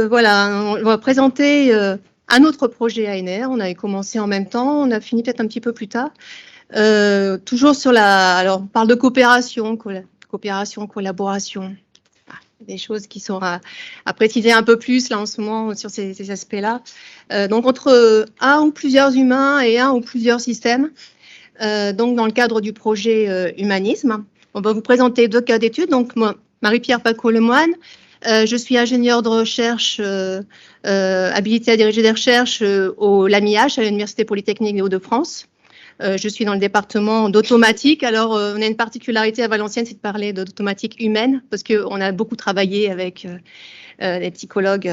Voilà, on va présenter un autre projet ANR. On avait commencé en même temps, on a fini peut-être un petit peu plus tard. Toujours sur alors on parle de coopération, collaboration, des choses qui sont à préciser un peu plus là en ce moment sur ces aspects-là. Donc entre un ou plusieurs humains et un ou plusieurs systèmes. Donc dans le cadre du projet Humanisme, on va vous présenter 2 cas d'études. Donc moi, Marie-Pierre Paco-Lemoine. Je suis ingénieure de recherche habilitée à diriger des recherches au LAMIH, à l'Université Polytechnique des Hauts-de-France. Je suis dans le département d'automatique. Alors, on a une particularité à Valenciennes, c'est de parler d'automatique humaine, parce qu'on a beaucoup travaillé avec les psychologues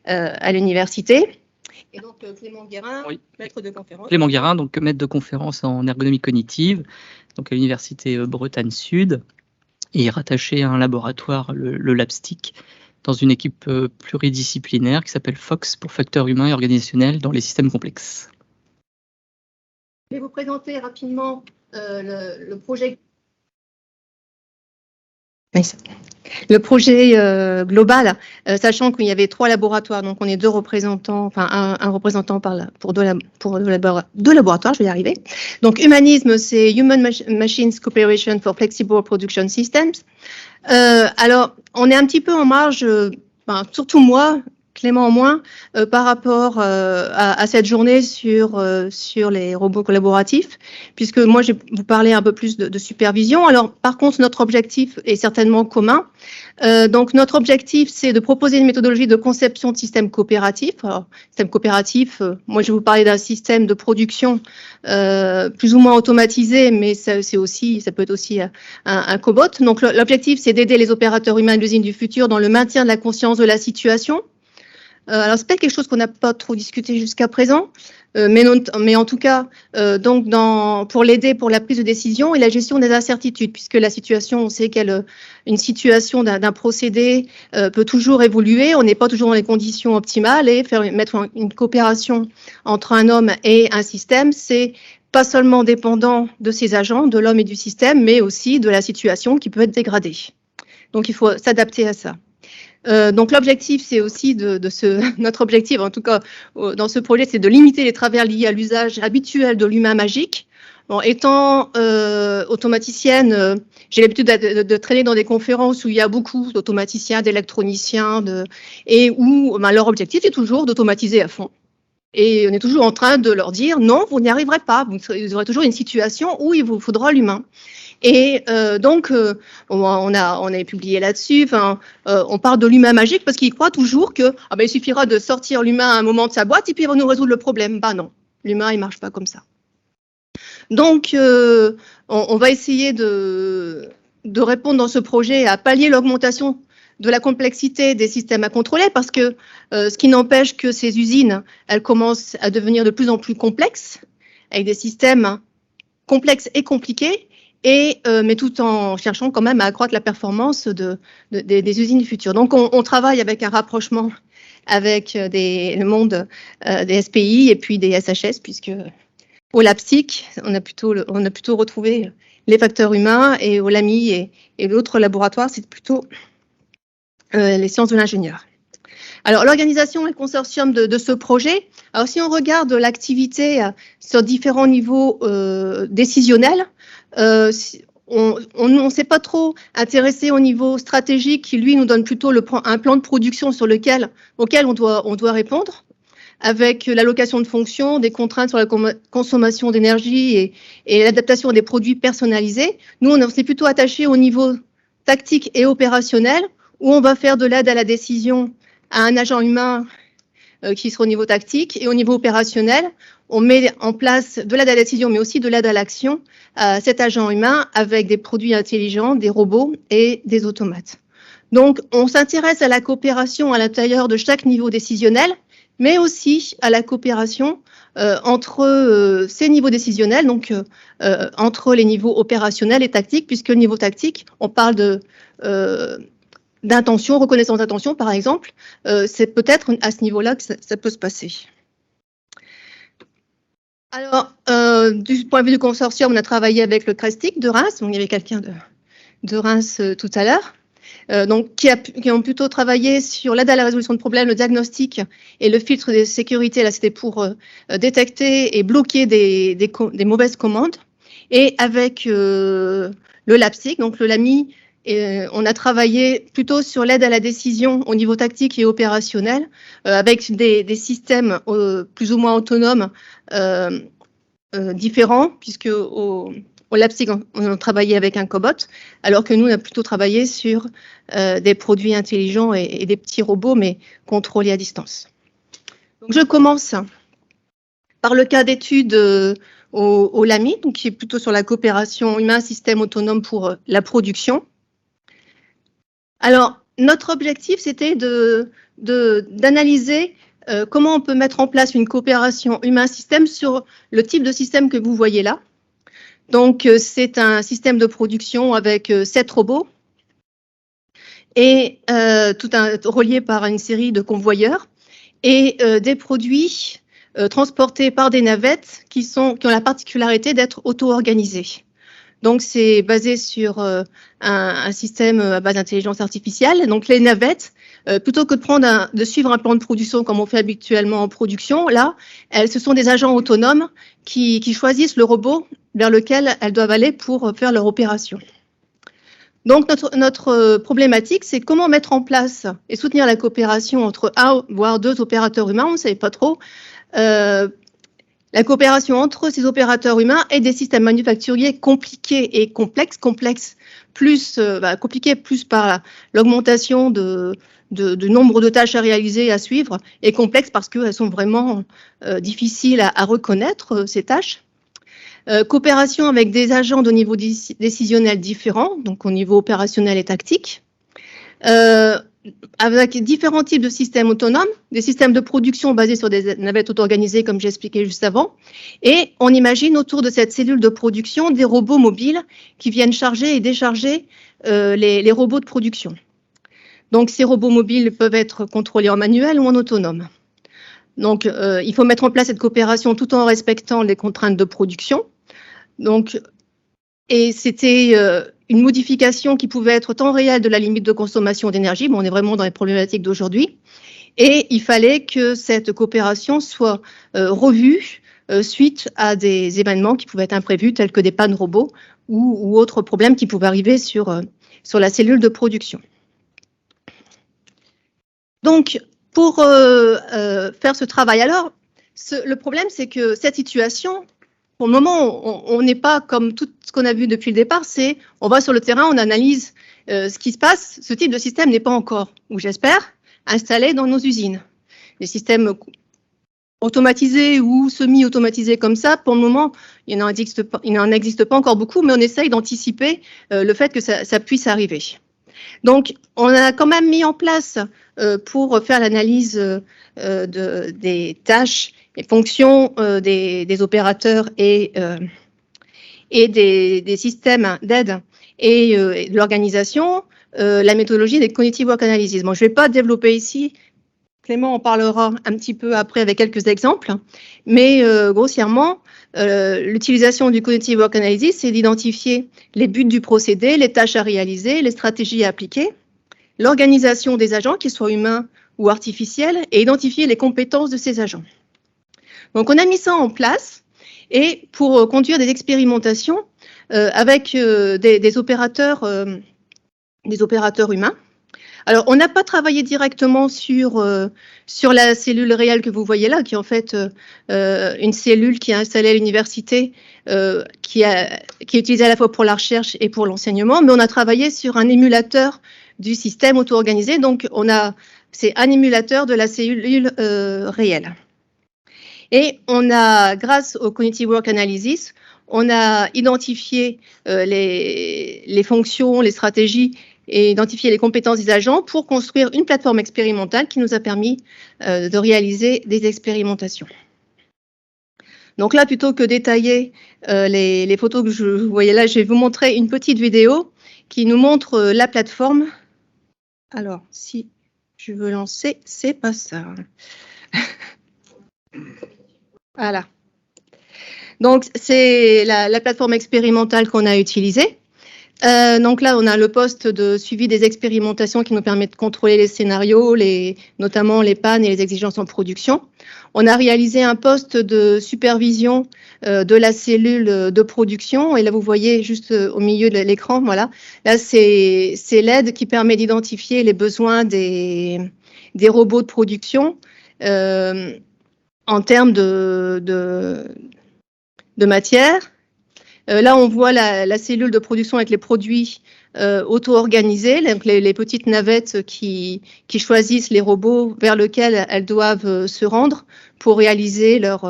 à l'université. Et donc, Clément Guérin, oui. Maître de conférence. Clément Guérin, donc maître de conférence en ergonomie cognitive, donc à l'Université Bretagne Sud, et rattaché à un laboratoire, le LabStick, dans une équipe pluridisciplinaire qui s'appelle FOX pour facteurs humains et organisationnels dans les systèmes complexes. Je vais vous présenter rapidement le projet. Le projet global, sachant qu'il y avait 3 laboratoires, donc on est 2 représentants, enfin un représentant pour deux laboratoires, je vais y arriver. Donc Humanisme, c'est Human Machines Cooperation for Flexible Production Systems. Alors, on est un petit peu en marge, surtout moi, Clément en moins, par rapport à cette journée sur les robots collaboratifs, puisque moi, je vais vous parler un peu plus de supervision. Alors, par contre, notre objectif est certainement commun. Donc, notre objectif, c'est de proposer une méthodologie de conception de systèmes coopératifs. Alors, système coopératif, moi, je vais vous parler d'un système de production plus ou moins automatisé, mais ça peut être aussi un cobot. Donc, l'objectif, c'est d'aider les opérateurs humains de l'usine du futur dans le maintien de la conscience de la situation. Alors, c'est peut-être quelque chose qu'on n'a pas trop discuté jusqu'à présent, mais en tout cas, donc pour l'aider pour la prise de décision et la gestion des incertitudes, puisque la situation, on sait qu'une situation d'un procédé peut toujours évoluer, on n'est pas toujours dans les conditions optimales, et mettre une coopération entre un homme et un système, c'est pas seulement dépendant de ses agents, de l'homme et du système, mais aussi de la situation qui peut être dégradée. Donc, il faut s'adapter à ça. Donc l'objectif, c'est aussi notre objectif, en tout cas dans ce projet, c'est de limiter les travers liés à l'usage habituel de l'humain magique. Bon, étant automaticienne, j'ai l'habitude de traîner dans des conférences où il y a beaucoup d'automaticiens, d'électroniciens, et où leur objectif est toujours d'automatiser à fond. Et on est toujours en train de leur dire non, vous n'y arriverez pas, vous aurez toujours une situation où il vous faudra l'humain. Et donc, on a publié là-dessus, on parle de l'humain magique parce qu'il croit toujours que il suffira de sortir l'humain à un moment de sa boîte et puis il va nous résoudre le problème. Non, l'humain, il marche pas comme ça. Donc, on va essayer de répondre dans ce projet à pallier l'augmentation de la complexité des systèmes à contrôler, parce que ce qui n'empêche que ces usines, elles commencent à devenir de plus en plus complexes, avec des systèmes complexes et compliqués, mais tout en cherchant quand même à accroître la performance des usines du futur. Donc, on travaille avec un rapprochement avec le monde des SPI et puis des SHS, puisque au LabStick, on a plutôt retrouvé les facteurs humains, et au LAMI et l'autre laboratoire, c'est plutôt les sciences de l'ingénieur. Alors, l'organisation et le consortium de ce projet, alors si on regarde l'activité sur différents niveaux décisionnels, on ne s'est pas trop intéressé au niveau stratégique qui, lui, nous donne plutôt un plan de production auquel on doit répondre, avec l'allocation de fonctions, des contraintes sur la consommation d'énergie et l'adaptation des produits personnalisés. Nous, on s'est plutôt attaché au niveau tactique et opérationnel, où on va faire de l'aide à la décision à un agent humain qui sera au niveau tactique, et au niveau opérationnel, on met en place de l'aide à la décision, mais aussi de l'aide à l'action à cet agent humain avec des produits intelligents, des robots et des automates. Donc, on s'intéresse à la coopération à l'intérieur de chaque niveau décisionnel, mais aussi à la coopération entre ces niveaux décisionnels, donc entre les niveaux opérationnels et tactiques, puisque le niveau tactique, on parle d'intention, reconnaissance d'intention, par exemple, c'est peut-être à ce niveau-là que ça peut se passer. Alors, du point de vue du consortium, on a travaillé avec le CRESTIC de Reims, donc il y avait quelqu'un de Reims tout à l'heure. donc qui ont plutôt travaillé sur l'aide à la résolution de problèmes, le diagnostic et le filtre de sécurité. Là, c'était pour détecter et bloquer des mauvaises commandes. Et avec le LAPSTIC, donc le LAMI, on a travaillé plutôt sur l'aide à la décision au niveau tactique et opérationnel, avec des systèmes plus ou moins autonomes différents, puisque au LAPSTIC, on a travaillé avec un cobot, alors que nous, on a plutôt travaillé sur des produits intelligents et des petits robots, mais contrôlés à distance. Donc, je commence par le cas d'étude au LAMI, donc qui est plutôt sur la coopération humain-système autonome pour la production. Alors, notre objectif, c'était d'analyser comment on peut mettre en place une coopération humain-système sur le type de système que vous voyez là. Donc, c'est un système de production avec 7 robots et reliés par une série de convoyeurs et des produits transportés par des navettes qui ont la particularité d'être auto-organisés. Donc, c'est basé sur un système à base d'intelligence artificielle. Donc, les navettes, plutôt que de suivre un plan de production comme on fait habituellement en production, là, ce sont des agents autonomes qui choisissent le robot vers lequel elles doivent aller pour faire leur opération. Donc, notre problématique, c'est comment mettre en place et soutenir la coopération entre un, voire 2 opérateurs humains, on ne savait pas trop, la coopération entre ces opérateurs humains et des systèmes manufacturiers compliqués et complexes, compliqués plus par l'augmentation du nombre de tâches à réaliser, à suivre, et complexes parce qu'elles sont vraiment difficiles à reconnaître, ces tâches. Coopération avec des agents de niveau décisionnel différents, donc au niveau opérationnel et tactique. Avec différents types de systèmes autonomes, des systèmes de production basés sur des navettes auto-organisées, comme j'ai expliqué juste avant. Et on imagine autour de cette cellule de production des robots mobiles qui viennent charger et décharger les robots de production. Donc, ces robots mobiles peuvent être contrôlés en manuel ou en autonome. Donc, il faut mettre en place cette coopération tout en respectant les contraintes de production. Donc, et c'était une modification qui pouvait être temps réel de la limite de consommation d'énergie. Bon, on est vraiment dans les problématiques d'aujourd'hui. Et il fallait que cette coopération soit revue suite à des événements qui pouvaient être imprévus, tels que des pannes robots ou autres problèmes qui pouvaient arriver sur la cellule de production. Donc, pour faire ce travail, alors, le problème, c'est que cette situation, pour le moment, on n'est pas comme tout ce qu'on a vu depuis le départ, c'est on va sur le terrain, on analyse ce qui se passe. Ce type de système n'est pas encore, ou j'espère, installé dans nos usines. Les systèmes automatisés ou semi-automatisés comme ça, pour le moment, il n'en existe pas encore beaucoup, mais on essaye d'anticiper le fait que ça puisse arriver. Donc, on a quand même mis en place pour faire l'analyse des tâches et fonctions des opérateurs et des systèmes d'aide et de l'organisation, la méthodologie des Cognitive Work Analysis. Bon, je ne vais pas développer ici, Clément en parlera un petit peu après avec quelques exemples, mais grossièrement, l'utilisation du Cognitive Work Analysis, c'est d'identifier les buts du procédé, les tâches à réaliser, les stratégies à appliquer, l'organisation des agents, qu'ils soient humains ou artificiels, et identifier les compétences de ces agents. Donc, on a mis ça en place et pour conduire des expérimentations avec des opérateurs humains. Alors, on n'a pas travaillé directement sur la cellule réelle que vous voyez là, qui est en fait une cellule qui est installée à l'université, qui est utilisée à la fois pour la recherche et pour l'enseignement, mais on a travaillé sur un émulateur du système auto-organisé. Donc, c'est un émulateur de la cellule réelle. Et on a, grâce au Cognitive Work Analysis, on a identifié les fonctions, les stratégies et identifié les compétences des agents pour construire une plateforme expérimentale qui nous a permis de réaliser des expérimentations. Donc là, plutôt que détailler les photos que vous voyez là, je vais vous montrer une petite vidéo qui nous montre la plateforme. Alors, si je veux lancer, c'est pas ça. Voilà. Donc, c'est la plateforme expérimentale qu'on a utilisée. Donc là, on a le poste de suivi des expérimentations qui nous permet de contrôler les scénarios, notamment les pannes et les exigences en production. On a réalisé un poste de supervision de la cellule de production. Et là, vous voyez juste au milieu de l'écran, voilà. Là, c'est l'aide qui permet d'identifier les besoins des robots de production en termes de matière. Là, on voit la cellule de production avec les produits auto-organisés, donc les petites navettes qui choisissent les robots vers lesquels elles doivent se rendre pour réaliser leur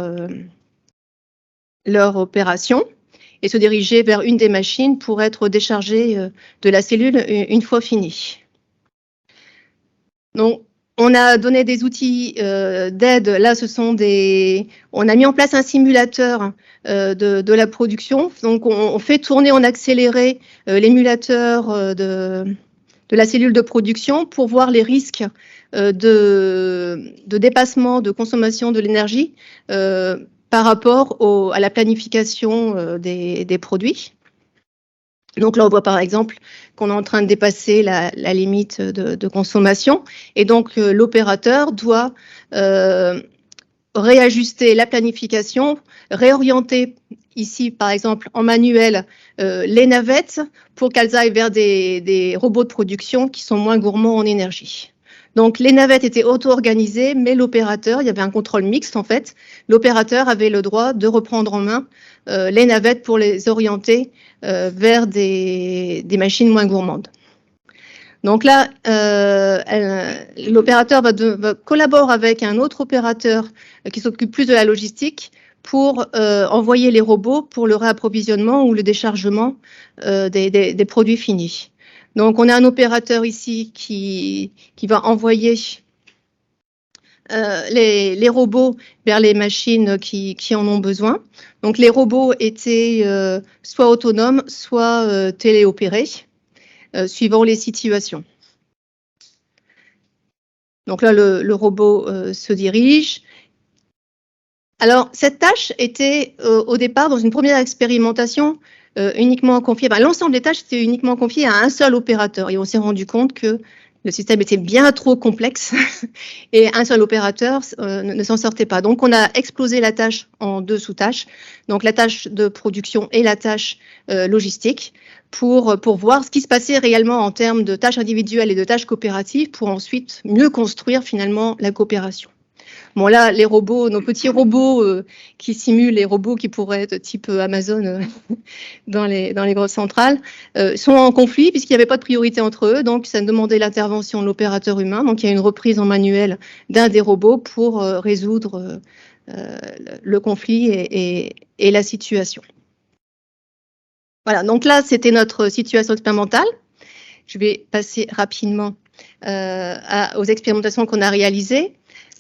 opération et se diriger vers une des machines pour être déchargées de la cellule une fois finie. Donc, on a donné des outils d'aide. Là, on a mis en place un simulateur de la production. Donc, on fait tourner en accéléré l'émulateur de la cellule de production pour voir les risques de dépassement de consommation de l'énergie par rapport à la planification des produits. Donc là, on voit par exemple qu'on est en train de dépasser la limite de consommation et donc l'opérateur doit réajuster la planification, réorienter ici par exemple en manuel les navettes pour qu'elles aillent vers des robots de production qui sont moins gourmands en énergie. Donc les navettes étaient auto-organisées, mais l'opérateur, il y avait un contrôle mixte en fait, l'opérateur avait le droit de reprendre en main les navettes pour les orienter vers des machines moins gourmandes. Donc là, l'opérateur va collaborer avec un autre opérateur qui s'occupe plus de la logistique pour envoyer les robots pour le réapprovisionnement ou le déchargement des produits finis. Donc, on a un opérateur ici qui va envoyer les robots vers les machines qui en ont besoin. Donc, les robots étaient soit autonomes, soit téléopérés, suivant les situations. Donc là, le robot se dirige. Alors, cette tâche était au départ, dans une première expérimentation, uniquement confiée, l'ensemble des tâches étaient uniquement confiées à un seul opérateur. Et on s'est rendu compte que le système était bien trop complexe et un seul opérateur ne s'en sortait pas. Donc, on a explosé la tâche en 2 sous-tâches, donc la tâche de production et la tâche logistique, pour voir ce qui se passait réellement en termes de tâches individuelles et de tâches coopératives pour ensuite mieux construire finalement la coopération. Bon là, les robots, nos petits robots qui simulent les robots qui pourraient être type Amazon dans les grosses centrales, sont en conflit puisqu'il n'y avait pas de priorité entre eux, donc ça demandait l'intervention de l'opérateur humain. Donc il y a une reprise en manuel d'un des robots pour résoudre le conflit et la situation. Voilà, donc là c'était notre situation expérimentale. Je vais passer rapidement aux expérimentations qu'on a réalisées.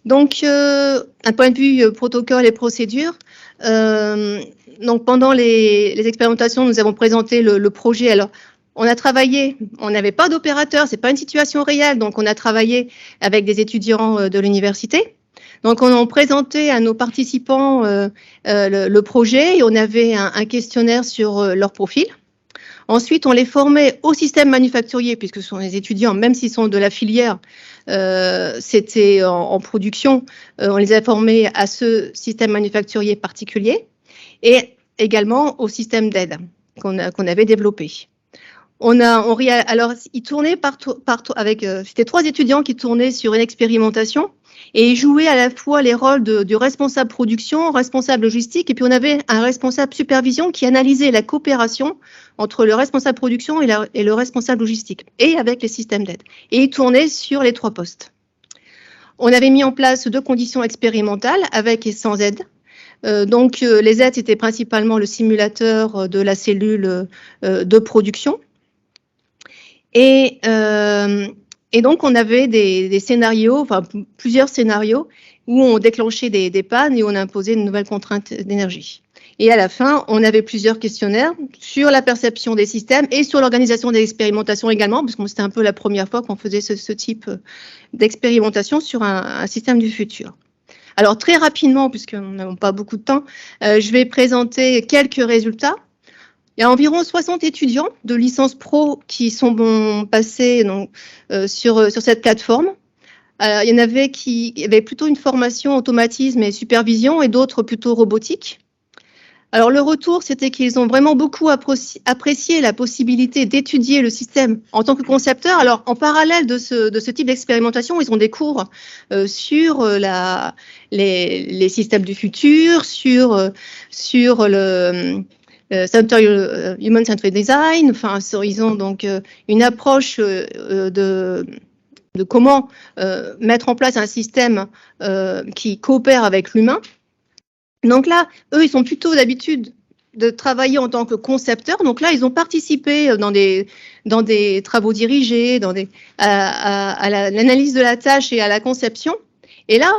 Donc, un point de vue protocole et procédure, donc pendant les expérimentations, nous avons présenté le projet. Alors, on a travaillé, on n'avait pas d'opérateur, c'est pas une situation réelle, donc on a travaillé avec des étudiants de l'université. Donc, on a présenté à nos participants le projet et on avait un questionnaire sur leur profil. Ensuite, on les formait au système manufacturier, puisque ce sont des étudiants, même s'ils sont de la filière, c'était en production, on les a formés à ce système manufacturier particulier et également au système d'aide qu'on avait développé. Alors, ils tournaient c'était 3 étudiants qui tournaient sur une expérimentation et ils jouaient à la fois les rôles du responsable production, responsable logistique, et puis on avait un responsable supervision qui analysait la coopération entre le responsable production et le responsable logistique, et avec les systèmes d'aide. Et ils tournaient sur les 3 postes. On avait mis en place 2 conditions expérimentales, avec et sans aide. Donc, les aides, c'était principalement le simulateur de la cellule de production. Et donc, on avait des scénarios, enfin plusieurs scénarios, où on déclenchait des pannes et on imposait une nouvelle contrainte d'énergie. Et à la fin, on avait plusieurs questionnaires sur la perception des systèmes et sur l'organisation des expérimentations également, parce que c'était un peu la première fois qu'on faisait ce type d'expérimentation sur un système du futur. Alors, très rapidement, puisque nous n'avons pas beaucoup de temps, je vais présenter quelques résultats. Il y a environ 60 étudiants de licence pro qui sont passés donc, sur cette plateforme. Il y en avait qui avaient plutôt une formation automatisme et supervision et d'autres plutôt robotique. Alors le retour, c'était qu'ils ont vraiment beaucoup apprécié la possibilité d'étudier le système en tant que concepteur. Alors en parallèle de ce type d'expérimentation, ils ont des cours sur les systèmes du futur, sur le Human-Centered Design. Enfin, ils ont donc une approche de comment mettre en place un système qui coopère avec l'humain. Donc là, eux, ils sont plutôt d'habitude de travailler en tant que concepteurs. Donc là, ils ont participé dans des travaux dirigés, à l'analyse de la tâche et à la conception. Et là,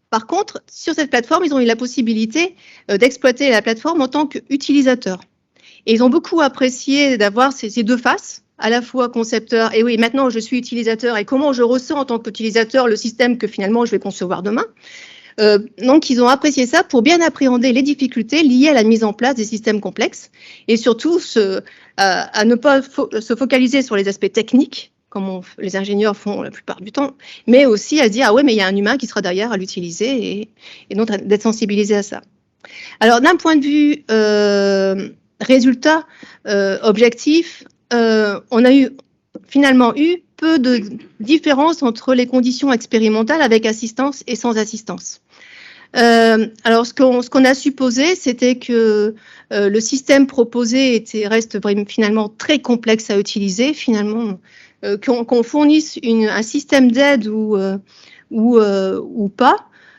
par contre, sur cette plateforme, ils ont eu la possibilité d'exploiter la plateforme en tant qu'utilisateurs. Et ils ont beaucoup apprécié d'avoir ces deux faces, à la fois concepteur et oui, maintenant je suis utilisateur et comment je ressens en tant qu'utilisateur le système que finalement je vais concevoir demain. Donc, ils ont apprécié ça pour bien appréhender les difficultés liées à la mise en place des systèmes complexes et surtout à ne pas se focaliser sur les aspects techniques, comme les ingénieurs font la plupart du temps, mais aussi à se dire, ah ouais, mais il y a un humain qui sera derrière à l'utiliser et donc d'être sensibilisé à ça. Alors, d'un point de vue résultat objectif, on a finalement eu peu de différence entre les conditions expérimentales avec assistance et sans assistance. Alors, ce qu'on a supposé, c'était que le système proposé reste finalement très complexe à utiliser, finalement, qu'on fournisse un système d'aide ou pas.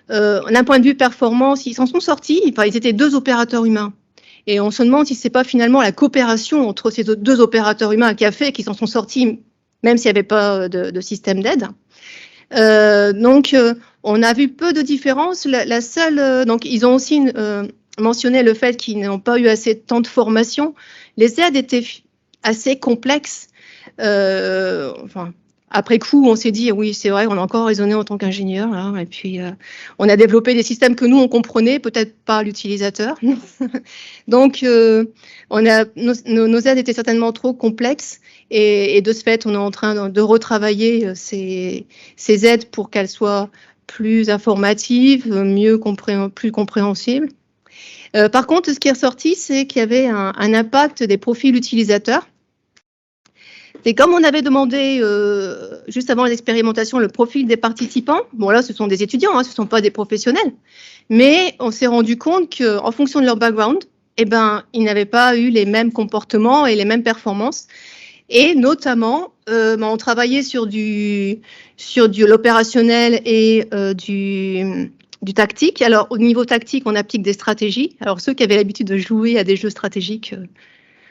D'un point de vue performance, ils s'en sont sortis, ils étaient 2 opérateurs humains. Et on se demande si c'est pas finalement la coopération entre ces 2 opérateurs humains qui a fait qu'ils s'en sont sortis, même s'il n'y avait pas de système d'aide. Donc, on a vu peu de différences. La seule, donc, ils ont aussi mentionné le fait qu'ils n'ont pas eu assez de temps de formation. Les aides étaient assez complexes. Enfin, après coup, on s'est dit, oui, c'est vrai, on a encore raisonné en tant qu'ingénieur. Et puis, on a développé des systèmes que nous, on comprenait, peut-être pas l'utilisateur. Donc, nos aides étaient certainement trop complexes. Et de ce fait, on est en train de retravailler ces aides pour qu'elles soient plus informatives, plus compréhensibles. Par contre, ce qui est ressorti, c'est qu'il y avait un impact des profils utilisateurs. Et comme on avait demandé juste avant l'expérimentation le profil des participants, bon là ce sont des étudiants, ce ne sont pas des professionnels, mais on s'est rendu compte qu'en fonction de leur background, ils n'avaient pas eu les mêmes comportements et les mêmes performances. Et notamment, on travaillait sur l'opérationnel et du tactique. Alors au niveau tactique, on applique des stratégies. Alors ceux qui avaient l'habitude de jouer à des jeux stratégiques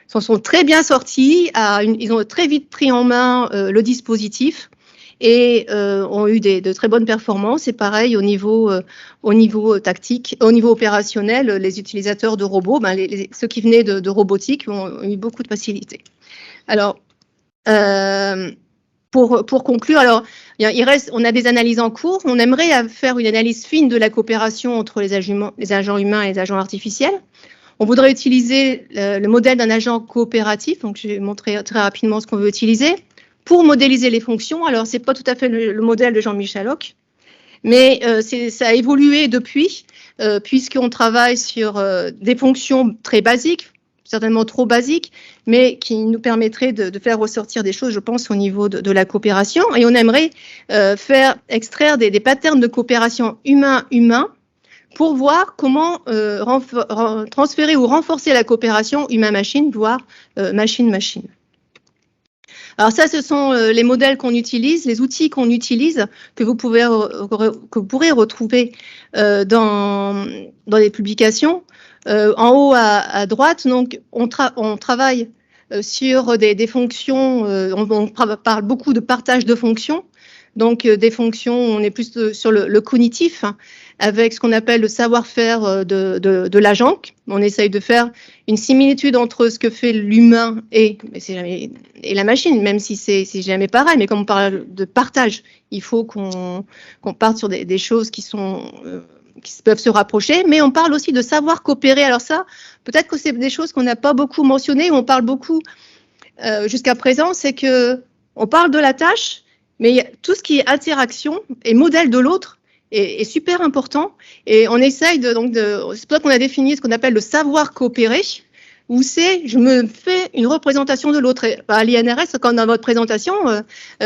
s'en sont très bien sortis. Ils ont très vite pris en main le dispositif et ont eu de très bonnes performances. Et pareil au niveau tactique, au niveau opérationnel, les utilisateurs de robots, ceux qui venaient de robotique ont eu beaucoup de facilité. Alors, pour conclure, alors on a des analyses en cours. On aimerait faire une analyse fine de la coopération entre les agents humains et les agents artificiels. On voudrait utiliser le modèle d'un agent coopératif, donc je vais montrer très rapidement ce qu'on veut utiliser, pour modéliser les fonctions. Alors, ce n'est pas tout à fait le modèle de Jean-Michel Hoc, mais ça a évolué depuis, puisqu'on travaille sur des fonctions très basiques, certainement trop basiques, mais qui nous permettraient de faire ressortir des choses, je pense, au niveau de la coopération. Et on aimerait faire extraire des patterns de coopération humain-humain, pour voir comment transférer ou renforcer la coopération humain-machine, voire machine-machine. Alors ça, ce sont les modèles qu'on utilise, les outils qu'on utilise, que vous pourrez retrouver dans les publications. En haut à droite, donc, on travaille sur des fonctions, on parle beaucoup de partage de fonctions. Donc, des fonctions, on est plus sur le cognitif, avec ce qu'on appelle le savoir-faire de l'agent. On essaye de faire une similitude entre ce que fait l'humain et la machine, même si c'est jamais pareil. Mais comme on parle de partage, il faut qu'on parte sur des choses qui sont peuvent se rapprocher, mais on parle aussi de savoir coopérer. Alors ça, peut-être que c'est des choses qu'on n'a pas beaucoup mentionnées, où on parle beaucoup jusqu'à présent, c'est que on parle de la tâche, mais tout ce qui est interaction et modèle de l'autre est super important. Et on essaye c'est pour ça qu'on a défini ce qu'on appelle le savoir coopérer, où je me fais une représentation de l'autre. À l'INRS, quand dans votre présentation,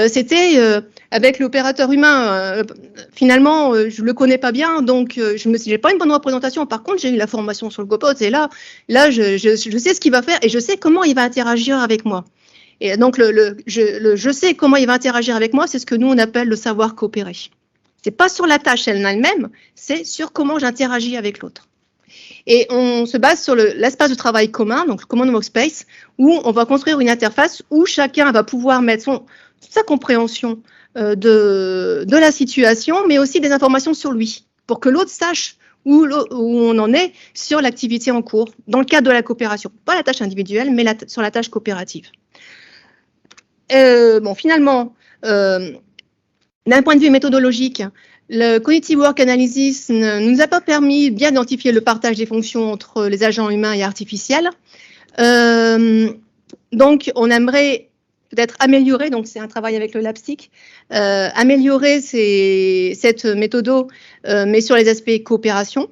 c'était avec l'opérateur humain. Finalement, je le connais pas bien, donc j'ai pas une bonne représentation. Par contre, j'ai eu la formation sur le GoPod, et là, je sais ce qu'il va faire et je sais comment il va interagir avec moi. Et donc, je sais comment il va interagir avec moi, c'est ce que nous, on appelle le savoir coopérer. C'est pas sur la tâche elle-même, c'est sur comment j'interagis avec l'autre. Et on se base sur l'espace de travail commun, donc le Common Workspace, où on va construire une interface où chacun va pouvoir mettre sa compréhension de la situation, mais aussi des informations sur lui, pour que l'autre sache où on en est sur l'activité en cours, dans le cadre de la coopération. Pas la tâche individuelle, mais sur la tâche coopérative. Finalement, d'un point de vue méthodologique, le Cognitive Work Analysis ne nous a pas permis bien d'identifier le partage des fonctions entre les agents humains et artificiels. Donc, on aimerait peut-être améliorer, donc c'est un travail avec le LabStick, améliorer cette méthode, mais sur les aspects coopération.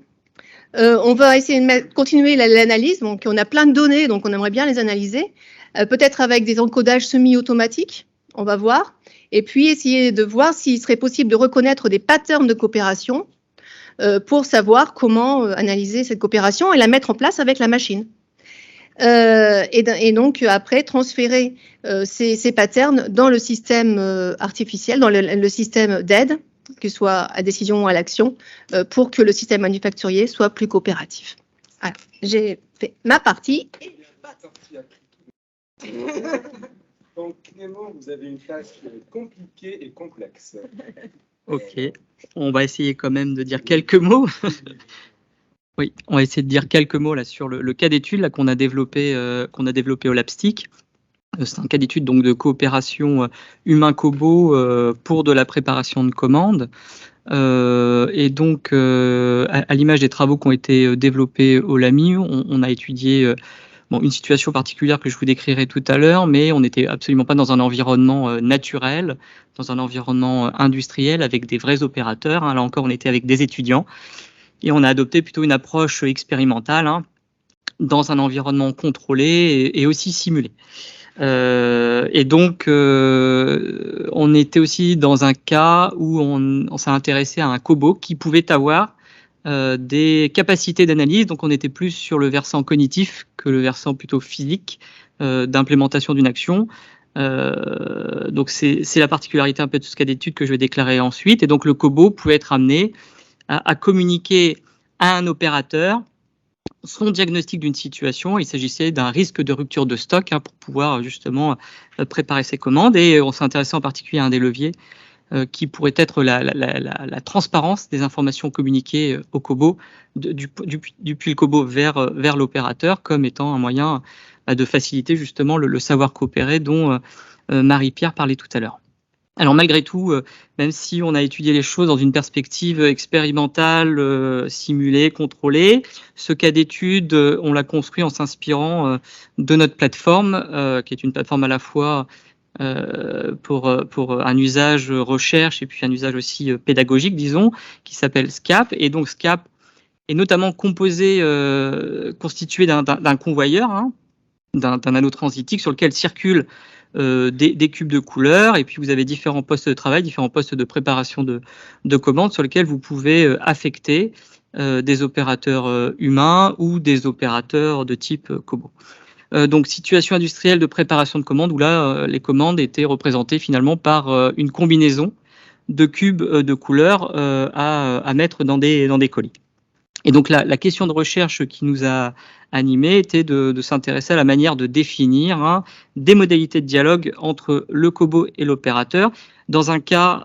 On va essayer de continuer l'analyse, donc on a plein de données, donc on aimerait bien les analyser, peut-être avec des encodages semi-automatiques, on va voir. Et puis essayer de voir s'il serait possible de reconnaître des patterns de coopération pour savoir comment analyser cette coopération et la mettre en place avec la machine. Et donc après transférer ces patterns dans le système artificiel, dans le système d'aide, que ce soit à décision ou à l'action, pour que le système manufacturier soit plus coopératif. Alors, j'ai fait ma partie. Donc, Clément, vous avez une tâche compliquée et complexe. Ok, on va essayer quand même de dire quelques mots. Oui, on va essayer de dire quelques mots là sur le cas d'étude qu'on a développé au LabStick. C'est un cas d'étude donc de coopération humain-cobo pour de la préparation de commandes. Et donc, à l'image des travaux qui ont été développés au LAMI, on a étudié une situation particulière que je vous décrirai tout à l'heure, mais on n'était absolument pas dans un environnement naturel, dans un environnement industriel avec des vrais opérateurs. Là encore, on était avec des étudiants et on a adopté plutôt une approche expérimentale dans un environnement contrôlé et aussi simulé. Et donc, on était aussi dans un cas où on s'est intéressé à un cobo qui pouvait avoir des capacités d'analyse, donc on était plus sur le versant cognitif que le versant plutôt physique d'implémentation d'une action. Donc c'est la particularité un peu de ce cas d'étude que je vais déclarer ensuite. Et donc le cobo pouvait être amené à communiquer à un opérateur son diagnostic d'une situation. Il s'agissait d'un risque de rupture de stock pour pouvoir justement préparer ses commandes. Et on s'est intéressé en particulier à un des leviers qui pourrait être la transparence des informations communiquées au cobo, depuis le cobo vers l'opérateur, comme étant un moyen de faciliter justement le savoir coopérer dont Marie-Pierre parlait tout à l'heure. Alors malgré tout, même si on a étudié les choses dans une perspective expérimentale, simulée, contrôlée, ce cas d'étude, on l'a construit en s'inspirant de notre plateforme, qui est une plateforme à la fois pour un usage recherche et puis un usage aussi pédagogique, disons, qui s'appelle SCAP. Et donc SCAP est notamment constitué d'un convoyeur, d'un anneau transitique sur lequel circulent des cubes de couleurs, et puis vous avez différents postes de travail, différents postes de préparation de commandes sur lesquels vous pouvez affecter des opérateurs humains ou des opérateurs de type cobo. Donc situation industrielle de préparation de commandes où là les commandes étaient représentées finalement par une combinaison de cubes de couleurs à mettre dans des colis. Et donc la question de recherche qui nous a animés était de s'intéresser à la manière de définir des modalités de dialogue entre le cobo et l'opérateur dans un cas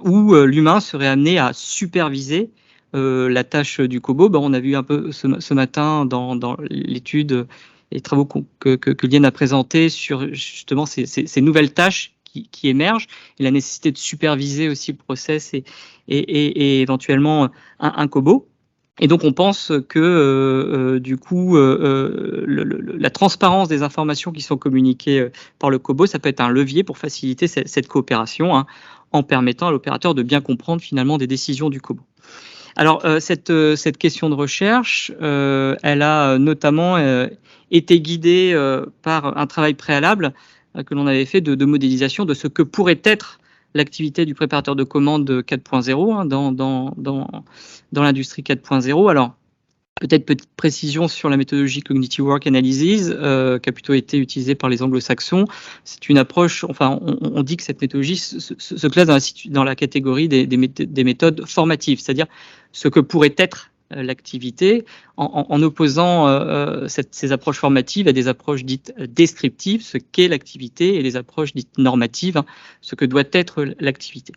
où l'humain serait amené à superviser la tâche du cobo. On a vu un peu ce matin dans l'étude, les travaux que Liane a présentés sur justement ces nouvelles tâches qui émergent, et la nécessité de superviser aussi le process et éventuellement un cobo. Et donc on pense que du coup la transparence des informations qui sont communiquées par le cobo, ça peut être un levier pour faciliter cette coopération, hein, en permettant à l'opérateur de bien comprendre finalement des décisions du cobo. Alors cette question de recherche, elle a notamment été guidée par un travail préalable que l'on avait fait de modélisation de ce que pourrait être l'activité du préparateur de commande 4.0, hein, dans l'industrie 4.0. Alors, peut-être petite précision sur la méthodologie Cognitive Work Analysis, qui a plutôt été utilisée par les anglo-saxons. C'est une approche, enfin, on dit que cette méthodologie se classe dans la catégorie des méthodes formatives, c'est-à-dire ce que pourrait être l'activité, en opposant ces approches formatives à des approches dites descriptives, ce qu'est l'activité, et les approches dites normatives, hein, ce que doit être l'activité.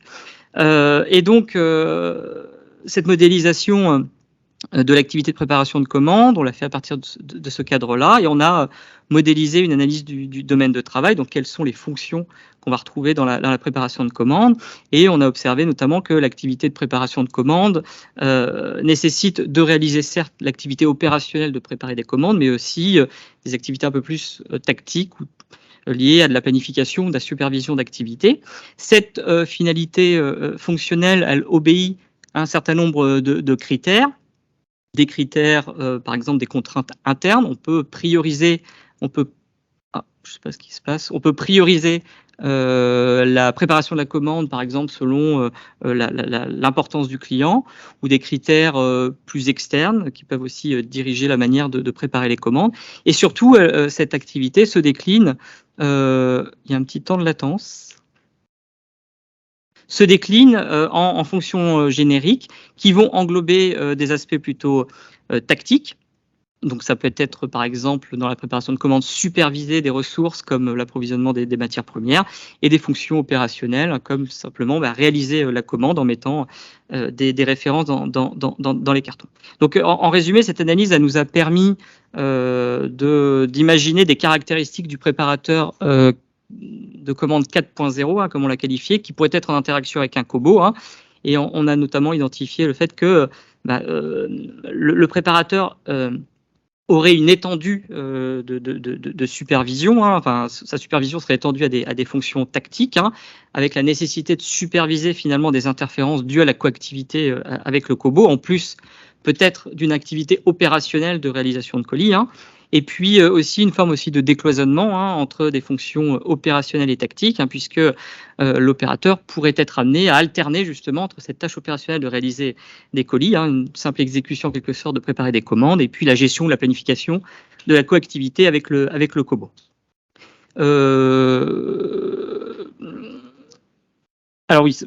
Et donc, cette modélisation de l'activité de préparation de commande, on l'a fait à partir de ce cadre-là, et on a modélisé une analyse du domaine de travail, donc quelles sont les fonctions qu'on va retrouver dans la préparation de commande, et on a observé notamment que l'activité de préparation de commande nécessite de réaliser certes l'activité opérationnelle de préparer des commandes, mais aussi des activités un peu plus tactiques ou liées à de la planification, de la supervision d'activité. Cette finalité fonctionnelle, elle obéit à un certain nombre de critères. Des critères, par exemple des contraintes internes, on peut prioriser, je sais pas ce qui se passe, on peut prioriser la préparation de la commande, par exemple, selon l'importance du client, ou des critères plus externes qui peuvent aussi diriger la manière de préparer les commandes. Et surtout, cette activité se décline, il y a un petit temps de latence, se décline en fonctions génériques qui vont englober des aspects plutôt tactiques. Donc ça peut être par exemple dans la préparation de commandes superviser des ressources comme l'approvisionnement des matières premières, et des fonctions opérationnelles comme simplement réaliser la commande en mettant des références dans les cartons. Donc en résumé, cette analyse elle nous a permis d'imaginer des caractéristiques du préparateur de commande 4.0, hein, comme on l'a qualifié, qui pourrait être en interaction avec un cobo, hein, et on a notamment identifié le fait que le préparateur aurait une étendue de supervision, hein, enfin sa supervision serait étendue à des fonctions tactiques, hein, avec la nécessité de superviser finalement des interférences dues à la coactivité avec le cobo, en plus peut-être d'une activité opérationnelle de réalisation de colis, hein. Et puis aussi une forme aussi de décloisonnement, hein, entre des fonctions opérationnelles et tactiques, hein, puisque l'opérateur pourrait être amené à alterner justement entre cette tâche opérationnelle de réaliser des colis, hein, une simple exécution en quelque sorte de préparer des commandes, et puis la gestion, la planification de la coactivité avec le cobo. Alors oui,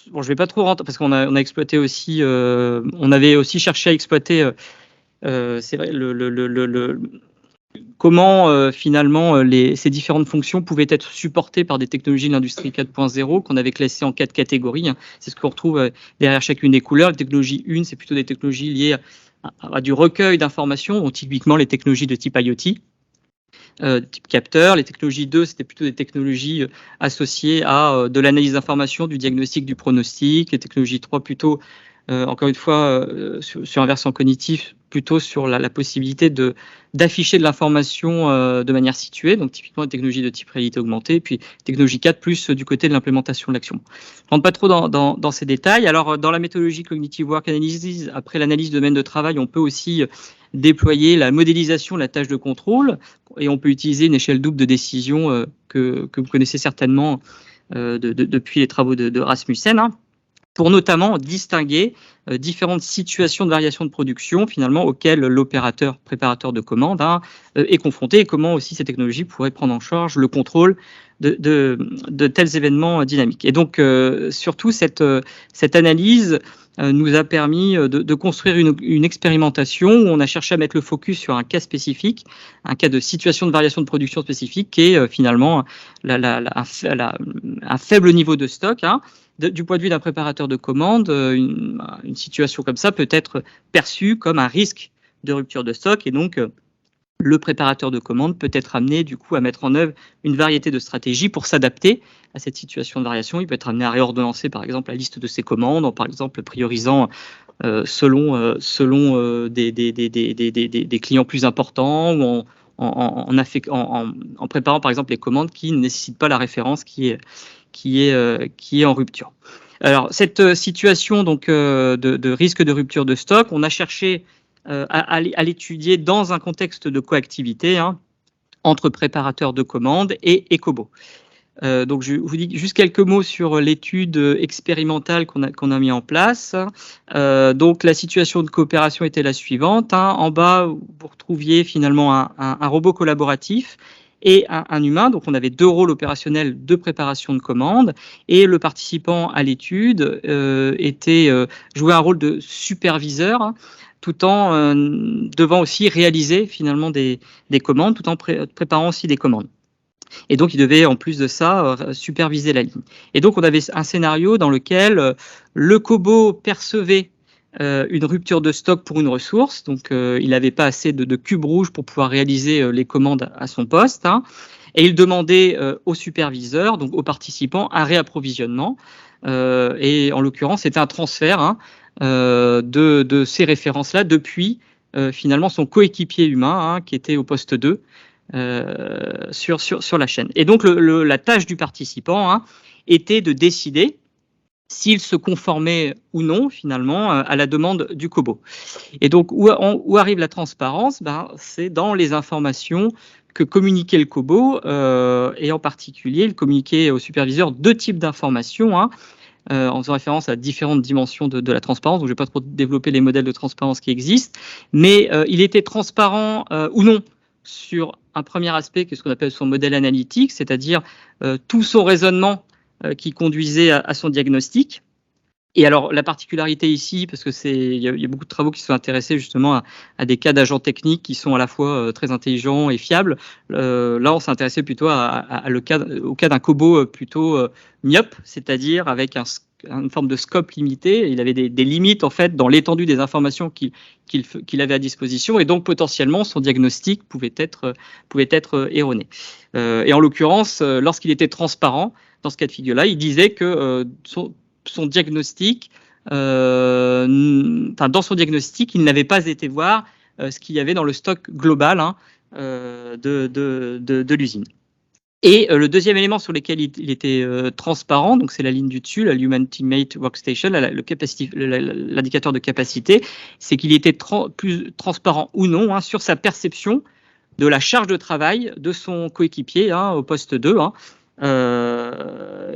bon, je vais pas trop rentrer parce qu'on a exploité aussi, on avait aussi cherché à exploiter. C'est vrai, comment finalement ces différentes fonctions pouvaient être supportées par des technologies de l'industrie 4.0 qu'on avait classées en 4 catégories, hein. C'est ce qu'on retrouve derrière chacune des couleurs. La technologie 1, c'est plutôt des technologies liées à du recueil d'informations, donc typiquement les technologies de type IoT, type capteur. Les technologies 2, c'était plutôt des technologies associées à de l'analyse d'informations, du diagnostic, du pronostic. Les technologies 3, plutôt encore une fois, sur un versant cognitif, plutôt sur la possibilité d'afficher de l'information de manière située, donc typiquement des technologies de type réalité augmentée, puis technologie 4 plus du côté de l'implémentation de l'action. Je ne rentre pas trop dans ces détails. Alors, dans la méthodologie Cognitive Work Analysis, après l'analyse de domaine de travail, on peut aussi déployer la modélisation de la tâche de contrôle, et on peut utiliser une échelle double de décision que vous connaissez certainement depuis les travaux de Rasmussen, hein, pour notamment distinguer différentes situations de variation de production finalement auxquelles l'opérateur préparateur de commande, hein, est confronté, et comment aussi ces technologies pourraient prendre en charge le contrôle de tels événements dynamiques. Et donc surtout cette analyse nous a permis de construire une expérimentation où on a cherché à mettre le focus sur un cas spécifique, un cas de situation de variation de production spécifique, qui est finalement un faible niveau de stock, hein. Du point de vue d'un préparateur de commande, une situation comme ça peut être perçue comme un risque de rupture de stock, et donc le préparateur de commande peut être amené du coup à mettre en œuvre une variété de stratégies pour s'adapter à cette situation de variation. Il peut être amené à réordonnancer par exemple la liste de ses commandes, en par exemple priorisant selon des clients plus importants, ou en préparant par exemple les commandes qui ne nécessitent pas la référence qui est en rupture. Alors cette situation donc de risque de rupture de stock, on a cherché à l'étudier dans un contexte de coactivité entre préparateurs de commandes et cobots. Donc je vous dis juste quelques mots sur l'étude expérimentale qu'on a mis en place. Donc la situation de coopération était la suivante. En bas, vous retrouviez finalement un robot collaboratif et un humain. Donc on avait 2 rôles opérationnels de préparation de commandes, et le participant à l'étude jouait un rôle de superviseur, tout en devant aussi réaliser finalement des commandes, tout en préparant aussi des commandes. Et donc, il devait, en plus de ça, superviser la ligne. Et donc, on avait un scénario dans lequel le cobot percevait une rupture de stock pour une ressource. Donc, il n'avait pas assez de cubes rouges pour pouvoir réaliser les commandes à son poste. Et il demandait au superviseur, donc aux participants, un réapprovisionnement. Et en l'occurrence, c'était un transfert de ces références-là depuis finalement son coéquipier humain qui était au poste 2. Sur la chaîne. Et donc la tâche du participant était de décider s'il se conformait ou non finalement à la demande du cobot. Et donc où arrive la transparence? C'est dans les informations que communiquait le cobot, et en particulier il communiquait au superviseur 2 types d'informations, en faisant référence à différentes dimensions de la transparence. Donc je ne vais pas trop développer les modèles de transparence qui existent, mais il était transparent ou non sur un premier aspect, qui est ce qu'on appelle son modèle analytique, c'est-à-dire tout son raisonnement qui conduisait à son diagnostic. Et alors, la particularité ici, parce que il y a beaucoup de travaux qui sont intéressés justement à des cas d'agents techniques qui sont à la fois très intelligents et fiables. Là, on s'est intéressé plutôt au cas d'un cobot plutôt myope, c'est-à-dire avec une forme de scope limité. Il avait des limites en fait dans l'étendue des informations qu'il avait à disposition, et donc potentiellement son diagnostic pouvait être erroné. Et en l'occurrence, lorsqu'il était transparent dans ce cas de figure-là, il disait que son diagnostic, dans son diagnostic, il n'avait pas été voir ce qu'il y avait dans le stock global de l'usine. Et le deuxième élément sur lequel il était transparent, donc c'est la ligne du dessus, la Humantimate Workstation, l'indicateur de capacité, c'est qu'il était plus transparent ou non sur sa perception de la charge de travail de son coéquipier au poste 2.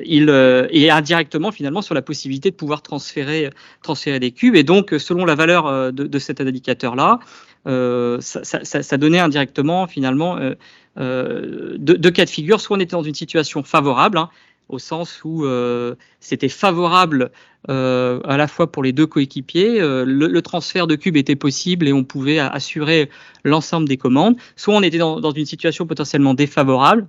Et indirectement finalement sur la possibilité de pouvoir transférer des cubes. Et donc selon la valeur de cet indicateur-là, ça donnait indirectement finalement 2 cas de figure. Soit on était dans une situation favorable, au sens où c'était favorable à la fois pour les 2 coéquipiers, le transfert de cubes était possible et on pouvait assurer l'ensemble des commandes. Soit on était dans une situation potentiellement défavorable,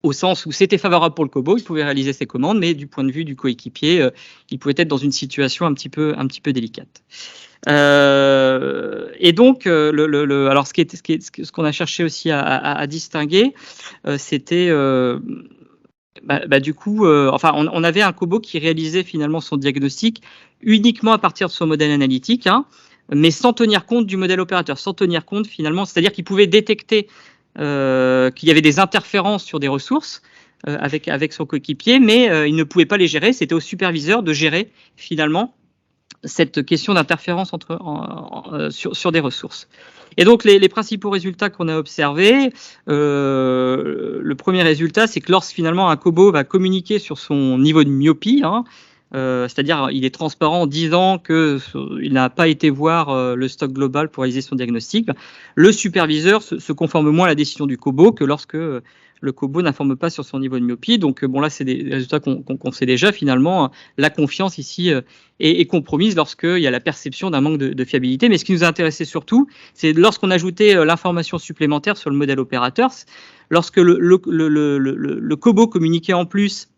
au sens où c'était favorable pour le cobot, il pouvait réaliser ses commandes, mais du point de vue du coéquipier, il pouvait être dans une situation un petit peu délicate. Et donc, alors ce qu'on a cherché aussi à distinguer, c'était du coup, on avait un cobot qui réalisait finalement son diagnostic uniquement à partir de son modèle analytique, mais sans tenir compte du modèle opérateur, sans tenir compte finalement, c'est-à-dire qu'il pouvait détecter qu'il y avait des interférences sur des ressources avec son coéquipier, mais il ne pouvait pas les gérer. C'était au superviseur de gérer finalement cette question d'interférence sur des ressources. Et donc les principaux résultats qu'on a observés, le premier résultat, c'est que lorsque finalement un cobot va communiquer sur son niveau de myopie, c'est-à-dire il est transparent en disant qu'il n'a pas été voir le stock global pour réaliser son diagnostic, le superviseur se conforme moins à la décision du cobot que lorsque le cobot n'informe pas sur son niveau de myopie. Donc là, c'est des résultats qu'on sait déjà. Finalement, la confiance ici est compromise lorsqu'il y a la perception d'un manque de fiabilité. Mais ce qui nous a intéressé surtout, c'est lorsqu'on ajoutait l'information supplémentaire sur le modèle opérateur, lorsque le cobot communiquait en plus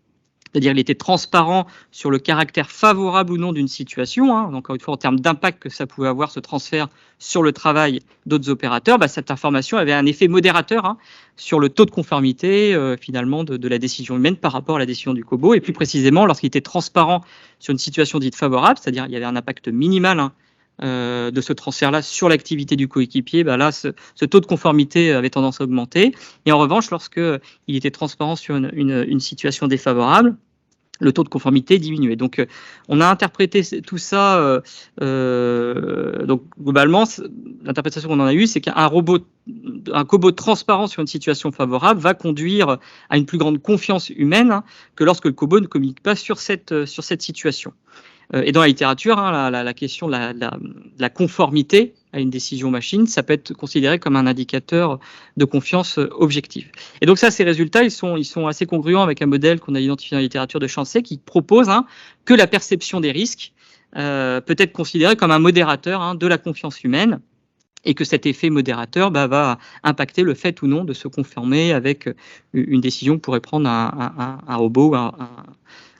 C'est-à-dire il était transparent sur le caractère favorable ou non d'une situation, hein. Donc, encore une fois, en termes d'impact que ça pouvait avoir, ce transfert sur le travail d'autres opérateurs, cette information avait un effet modérateur, hein, sur le taux de conformité finalement de la décision humaine par rapport à la décision du COBO. Et plus précisément, lorsqu'il était transparent sur une situation dite favorable, c'est-à-dire il y avait un impact minimal, hein, de ce transfert-là sur l'activité du coéquipier, là, ce taux de conformité avait tendance à augmenter. Et en revanche, lorsqu'il était transparent sur une situation défavorable, le taux de conformité diminuait. Donc, on a interprété tout ça. Donc, globalement, l'interprétation qu'on en a eue, c'est qu'un COBO transparent sur une situation favorable va conduire à une plus grande confiance humaine, hein, que lorsque le COBO ne communique pas sur cette situation. Et dans la littérature, hein, la question de la conformité à une décision machine, ça peut être considéré comme un indicateur de confiance objective. Et donc ça, ces résultats, ils sont assez congruents avec un modèle qu'on a identifié dans la littérature de Chancet qui propose, hein, que la perception des risques peut être considérée comme un modérateur, hein, de la confiance humaine, et que cet effet modérateur va impacter le fait ou non de se conformer avec une décision que pourrait prendre un robot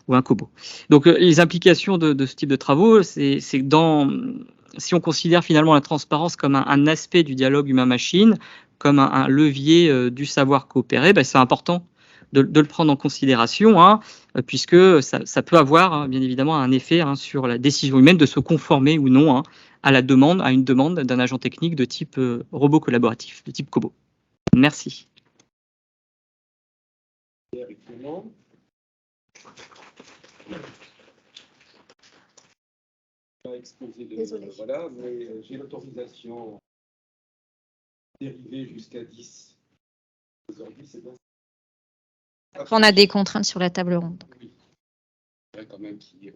ou un COBO. Donc, les implications de ce type de travaux, c'est si on considère finalement la transparence comme un aspect du dialogue humain-machine, comme un levier du savoir coopérer, c'est important de le prendre en considération, hein, puisque ça peut avoir, hein, bien évidemment, un effet, hein, sur la décision humaine de se conformer ou non, hein, à une demande d'un agent technique de type robot collaboratif, de type COBO. Merci. Désolé. Voilà, mais j'ai l'autorisation dérivée jusqu'à 10. Aujourd'hui, c'est bien. On a des contraintes sur la table ronde. Oui. Il y a quand même qu'il y ait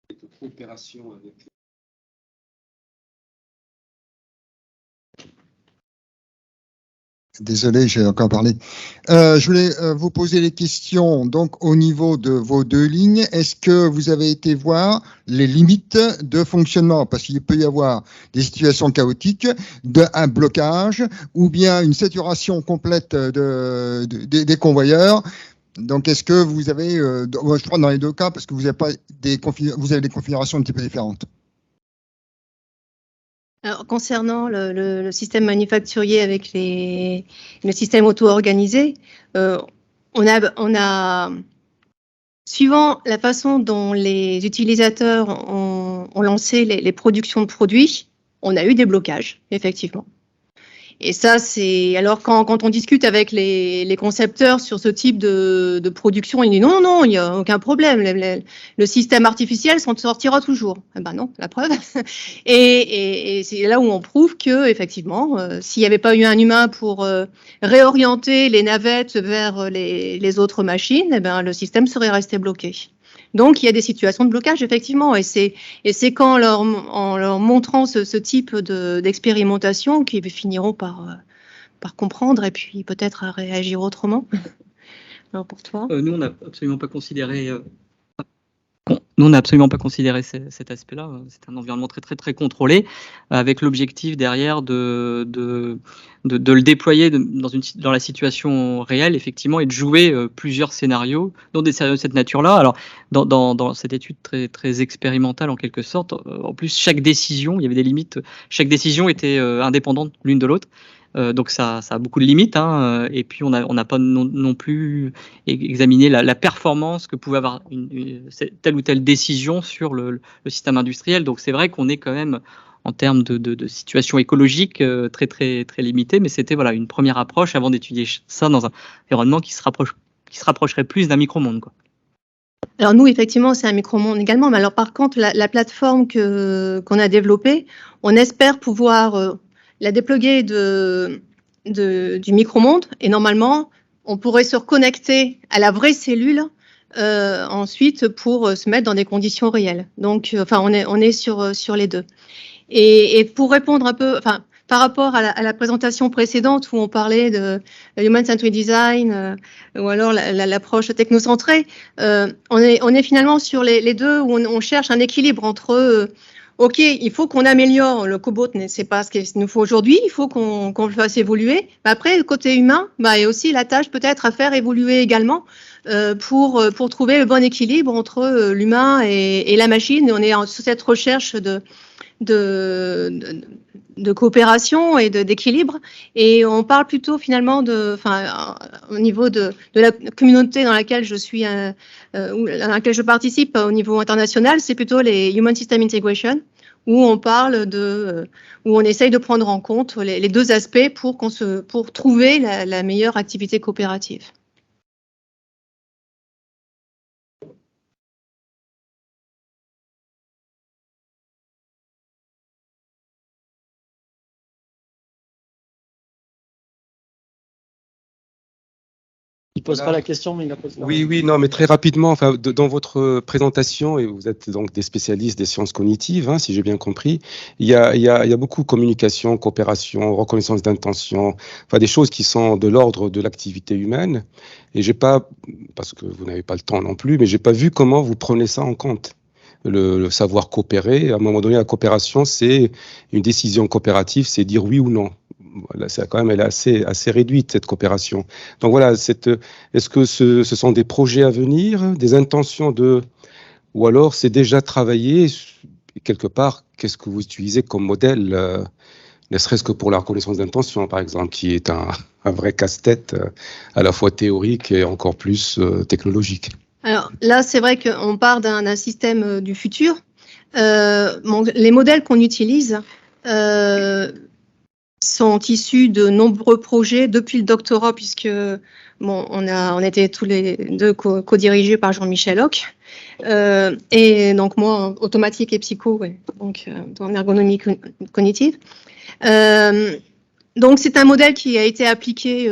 cette coopération avec. Désolé, j'ai encore parlé. Je voulais vous poser les questions donc au niveau de vos deux lignes. Est-ce que vous avez été voir les limites de fonctionnement? Parce qu'il peut y avoir des situations chaotiques, un blocage ou bien une saturation complète des convoyeurs. Donc, est-ce que vous avez, je crois dans les deux cas, parce que vous avez des configurations un petit peu différentes. Alors, concernant le système manufacturier avec le système auto-organisé, on a, suivant la façon dont les utilisateurs ont lancé les productions de produits, on a eu des blocages, effectivement. Et ça, c'est alors quand on discute avec les concepteurs sur ce type de production, ils disent non, il n'y a aucun problème. Le système artificiel s'en sortira toujours. Eh ben non, la preuve. Et c'est là où on prouve que effectivement, s'il n'y avait pas eu un humain pour réorienter les navettes vers les autres machines, eh ben le système serait resté bloqué. Donc, il y a des situations de blocage, effectivement, et c'est en leur montrant ce type d'expérimentation qu'ils finiront par comprendre et puis peut-être à réagir autrement. Alors, pour toi Nous, on n'a absolument pas considéré... Nous, on n'a absolument pas considéré cet aspect-là. C'est un environnement très, très, très contrôlé, avec l'objectif derrière de le déployer dans la situation réelle, effectivement, et de jouer plusieurs scénarios, dont des scénarios de cette nature-là. Alors, dans cette étude très, très expérimentale, en quelque sorte, en plus, chaque décision, il y avait des limites, chaque décision était indépendante l'une de l'autre. Donc ça a beaucoup de limites, hein, et puis on n'a pas non plus examiné la performance que pouvait avoir telle ou telle décision sur le système industriel. Donc c'est vrai qu'on est quand même en termes de situation écologique très très très limitée, mais c'était une première approche avant d'étudier ça dans un environnement qui se rapprocherait plus d'un micro-monde, quoi. Alors nous, effectivement, c'est un micro-monde également, mais alors par contre, la plateforme qu'on a développée, on espère pouvoir la déployer du micro-monde, et normalement, on pourrait se reconnecter à la vraie cellule ensuite pour se mettre dans des conditions réelles. Donc, on est sur les deux. Et pour répondre un peu, par rapport à la présentation précédente où on parlait de Human-Centered Design ou alors l'approche technocentrée, on est finalement sur les deux où on cherche un équilibre entre OK, il faut qu'on améliore le cobot, c'est pas ce qu'il nous faut aujourd'hui, il faut qu'on le fasse évoluer. Après, le côté humain, il y a aussi la tâche peut-être à faire évoluer également pour trouver le bon équilibre entre l'humain et la machine. On est sur cette recherche de coopération et d'équilibre, et on parle plutôt finalement au niveau de la communauté dans laquelle je suis, dans laquelle je participe au niveau international, c'est plutôt les Human System Integration, où on parle où on essaye de prendre en compte les deux aspects pour trouver la meilleure activité coopérative. Il posera la question, mais il la pose pas. Oui, non, mais très rapidement, enfin, dans votre présentation, et vous êtes donc des spécialistes des sciences cognitives, hein, si j'ai bien compris, il y a beaucoup de communication, coopération, reconnaissance d'intention, enfin des choses qui sont de l'ordre de l'activité humaine. Et j'ai pas, parce que vous n'avez pas le temps non plus, mais j'ai pas vu comment vous prenez ça en compte. Le savoir coopérer, à un moment donné, la coopération, c'est une décision coopérative, c'est dire oui ou non. Voilà, ça, quand même, elle est assez réduite, cette coopération. Donc voilà, est-ce que ce sont des projets à venir, des intentions ou alors c'est déjà travaillé quelque part? Qu'est-ce que vous utilisez comme modèle, ne serait-ce que pour la reconnaissance d'intention, par exemple, qui est un vrai casse-tête, à la fois théorique et encore plus technologique? Alors là, c'est vrai qu'on part d'un système du futur. Les modèles qu'on utilise sont issus de nombreux projets depuis le doctorat, puisque on était tous les deux co-dirigés par Jean-Michel Hoc, et donc moi automatique et psycho, ouais, donc en ergonomie cognitive. Donc c'est un modèle qui a été appliqué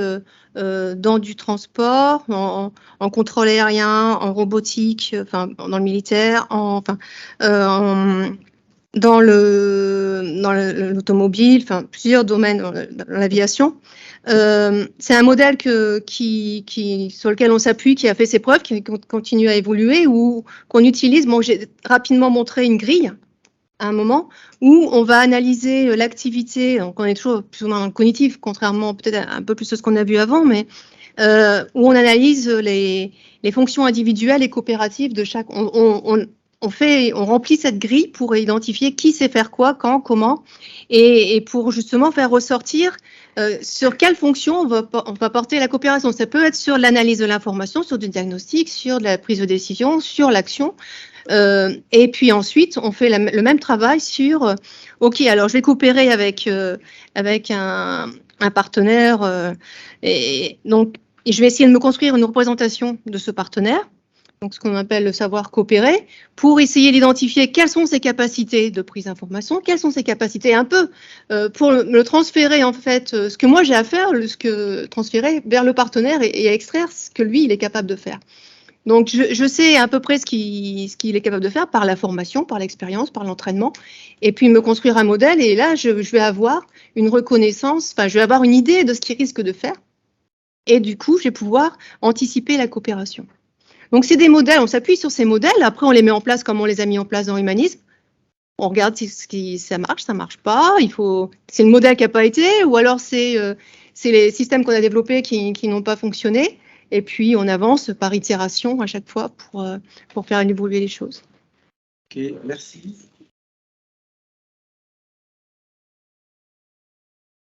dans du transport, en contrôle aérien, en robotique, enfin dans le militaire, dans l'automobile, enfin plusieurs domaines dans l'aviation. C'est un modèle sur lequel on s'appuie, qui a fait ses preuves, qui continue à évoluer, ou qu'on utilise. Bon, j'ai rapidement montré une grille à un moment où on va analyser l'activité. Donc on est toujours plus ou moins dans le cognitif, contrairement peut-être un peu plus à ce qu'on a vu avant, mais où on analyse les fonctions individuelles et coopératives de chaque. On remplit cette grille pour identifier qui sait faire quoi, quand, comment, et pour justement faire ressortir sur quelle fonction on va porter la coopération. Ça peut être sur l'analyse de l'information, sur du diagnostic, sur de la prise de décision, sur l'action. Et puis ensuite, on fait le même travail sur, OK, alors je vais coopérer avec un partenaire, et donc je vais essayer de me construire une représentation de ce partenaire. Donc ce qu'on appelle le savoir coopérer, pour essayer d'identifier quelles sont ses capacités de prise d'information, quelles sont ses capacités un peu pour le transférer en fait, ce que moi j'ai à faire, transférer vers le partenaire et extraire ce que lui il est capable de faire. Donc je sais à peu près ce qu'il est capable de faire par la formation, par l'expérience, par l'entraînement, et puis me construire un modèle, et là je vais avoir une reconnaissance, enfin je vais avoir une idée de ce qu'il risque de faire, et du coup je vais pouvoir anticiper la coopération. Donc, c'est des modèles, on s'appuie sur ces modèles, après on les met en place comme on les a mis en place dans Humanisme. On regarde si ça marche pas, c'est le modèle qui n'a pas été, ou alors c'est les systèmes qu'on a développés qui n'ont pas fonctionné, et puis on avance par itération à chaque fois pour faire évoluer les choses. Ok, merci.